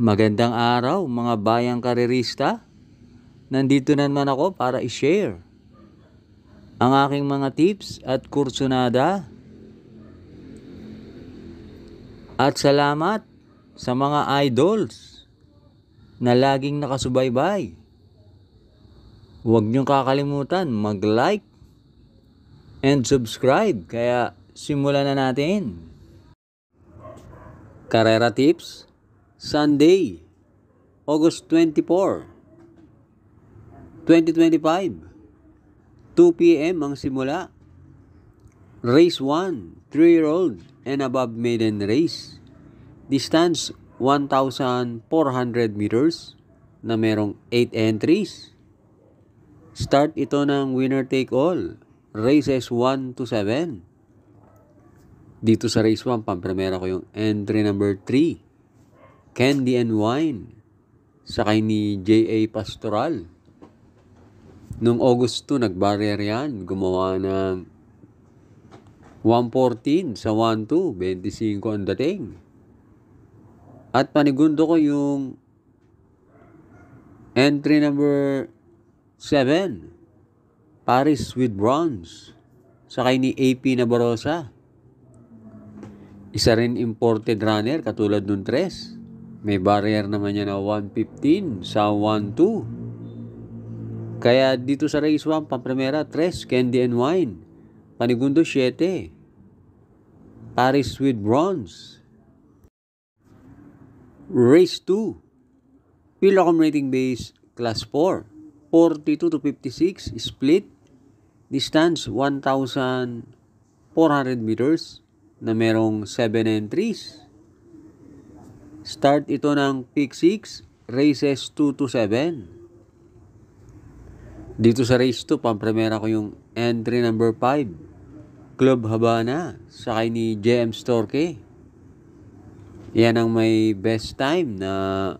Magandang araw mga bayang karerista. Nandito na naman ako para i-share ang aking mga tips at kursunada. At salamat sa mga idols na laging nakasubaybay. Huwag niyong kakalimutan mag-like and subscribe. Kaya simulan na natin. Karera tips, Sunday, August 24, 2025. 2 p.m. ang simula. Race 1, 3-year-old and above maiden race. Distance 1,400 meters na merong 8 entries. Start ito ng winner take all. Races 1 to 7. Dito sa race 1, pampremera ko yung entry number 3. Candy and Wine. Sakay ni J.A. Pastoral. Noong August 2, nag-barrier yan. Gumawa ng 114 sa 1-2. 25 ang dating. At panigundo ko yung entry number 7. Paris with Bronze. Sakay ni AP Nabarosa. Isa rin imported runner katulad nung 3. May barrier naman niya na 115 sa 1-2. Kaya dito sa race 1, pampremera, 3, Candy and Wine. Panigundo, 7. Paris with Bronze. Race 2. Pilocom rating base, class 4. 42 to 56, split. Distance, 1,400 meters na merong 7 entries. Start ito ng pick 6, races 2 to 7. Dito sa race 2, pampremera ko yung entry number 5, Club Habana, sakay ni JM Storke. Yan ang may best time na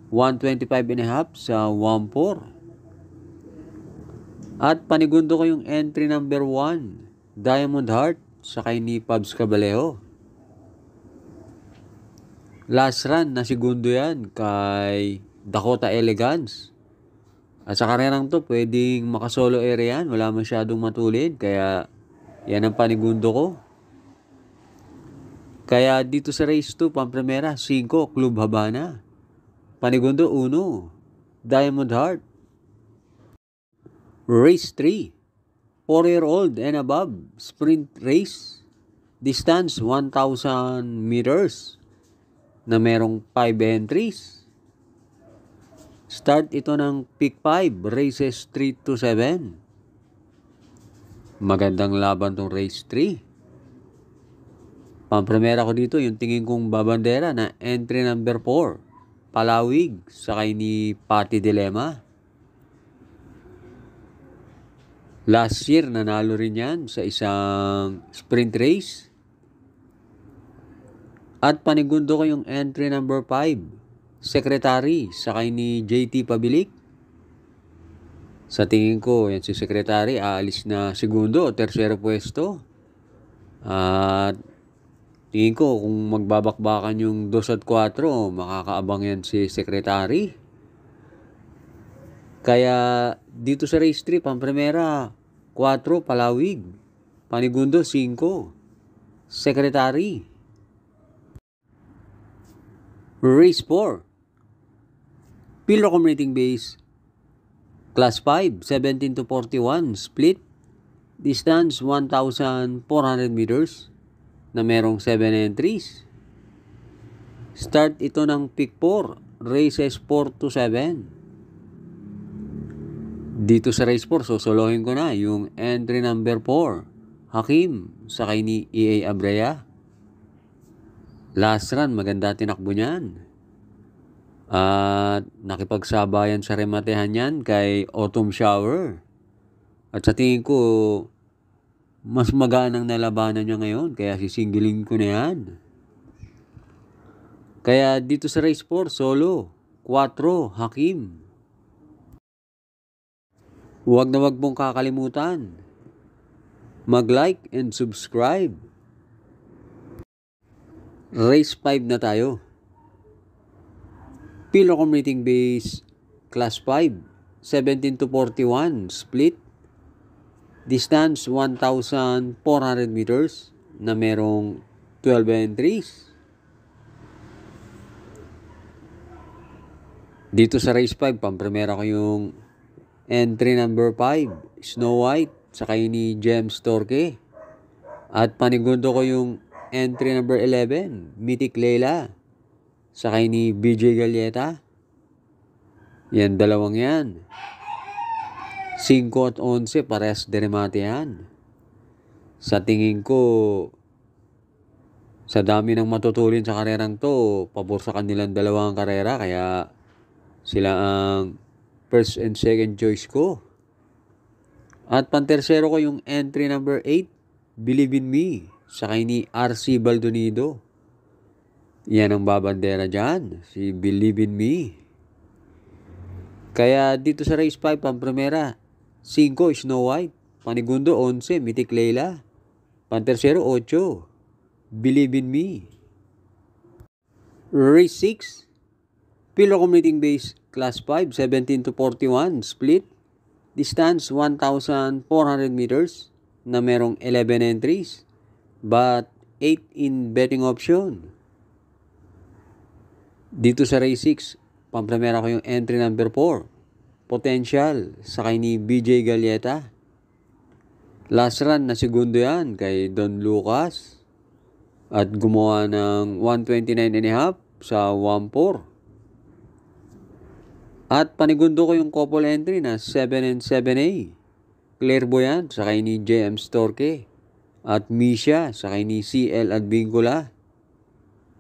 125.5 sa 1-4. At panigundo ko yung entry number 1, Diamond Heart, sakay ni Pabs Cabalejo. Last run na segundo yan kay Dakota Elegance. At sa karerang to, pwedeng makasolo area yan. Wala masyadong matulid. Kaya yan ang panigundo ko. Kaya dito sa race 2, pampremera, 5, Club Habana. Panigundo, 1, Diamond Heart. Race 3, 4-year-old and above, sprint race. Distance, 1,000 meters na merong 5 entries. Start ito ng pick 5, races 3 to 7. Magandang laban tong race 3. Pampremera ko dito yung tingin kong babandera na entry number 4, Palawig, sakay ni Pati Dilema. Last year, nanalo rin yan sa isang sprint race. At panigundo ko yung entry number 5, Secretary, sakay ni JT Pabilik. Sa tingin ko, yan si Secretary, aalis na segundo o tersero pwesto. At tingin ko, kung magbabakbakan yung 2 at 4, makakaabang yan si Secretary. Kaya dito sa race 3, pampremera, 4, Palawig. Panigundo, 5, Secretary. Race 4. Pilocom rating base, class 5, 17 to 41, split. Distance, 1,400 meters na merong 7 entries. Start ito ng pick 4, races 4 to 7. Dito sa race 4, sosolohin ko na yung entry number 4, Hakim, sakay ni EA Abrea. Last run, maganda tinakbo niyan. At nakipagsabayan sa rematehan yan kay Autumn Shower. At sa tingin ko, mas magaan ang nalabanan niya ngayon. Kaya sisingilin ko na yan. Kaya dito sa race 4, solo, 4, Hakim. Huwag na huwag mong kakalimutan mag-like and subscribe. Race 5 na tayo. Pilocom rating base class 5, 17 to 41 split. Distance 1,400 meters na merong 12 entries. Dito sa race 5, pampremera ko yung entry number 5, Snow White, sakay ni James Torque. At panigundo ko yung entry number 11, Mythic Leila, sakay ni BJ Galleta. Yan, dalawang yan. 5 at 11, parehas deremate yan. Sa tingin ko, sa dami ng matutulin sa karerang to, pabor sa kanilang dalawang karera, kaya sila ang first and second choice ko. At pantersero ko yung entry number 8, Believe in Me, sakay ni RC Baldonido. Yan ang babandera dyan, si Believe in Me. Kaya dito sa race 5, pampremera, 5, Snow White. Panigundo, 11, Mythic Leila. Pantersero, 8, Believe in Me. Race 6, Pilocom rating base class 5, 17 to 41 split. Distance 1,400 meters na merong 11 entries but 8 in betting option. Dito sa race 6, pampremera ko yung entry number 4, Potential, sakay ni BJ Galleta. Last run na segundo yan kay Don Lucas at gumawa ng 129.5 sa 1.4. At panigundo ko yung couple entry na 7 and 7A, Clairvoyant, sakay ni James Torque. At Misha, sakay ni CL at Bingula.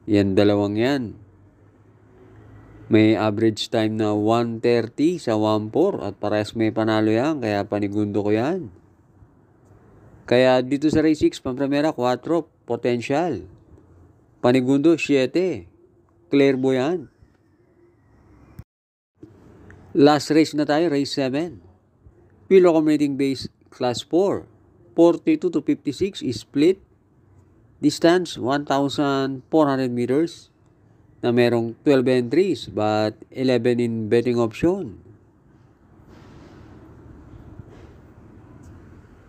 Yan, dalawang yan. May average time na 1:30 sa 1.4 at parehas may panalo yan, kaya panigundo ko yan. Kaya dito sa race 6, pampremera 4, Potential. Panigundo 7, Clairvoyant. Last race na tayo, race 7. Pilocom rating base class 4, 42 to 56 is split. Distance 1,400 meters na merong 12 entries but 11 in betting option.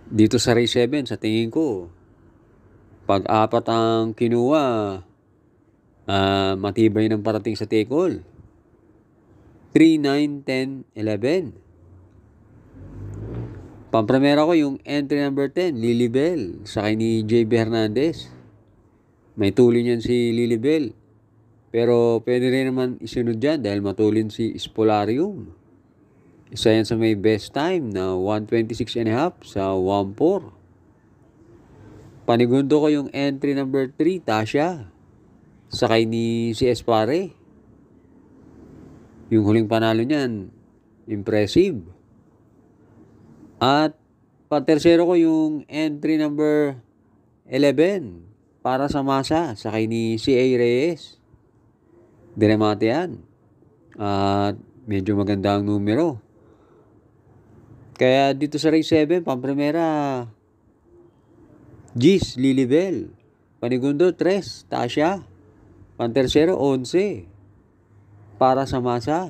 Dito sa race 7, sa tingin ko, pag 4 ang kinuha, matibay ng parating sa take-all. 3, 9, 10, 11. Pampremera ko yung entry number 10, Lilibel, sakay ni JB Hernandez. May tulin yan si Lilibel. Pero pwede rin naman isunod dyan dahil matulin si Spolarium. Isa yan sa may best time na 126.5 sa 1.4. Panigundo ko yung entry number 3, Tasha, sakay ni si Espare. Yung huling panalo niyan, impressive. At patersero ko yung entry number 11 para sa masa, sakay ni CA Reyes. Diremate yan. At medyo maganda ang numero. Kaya dito sa race 7, pampremera, Gis, Lilibel. Panigundo, 3, Tasha. Pantersero, 11. Para sa masa.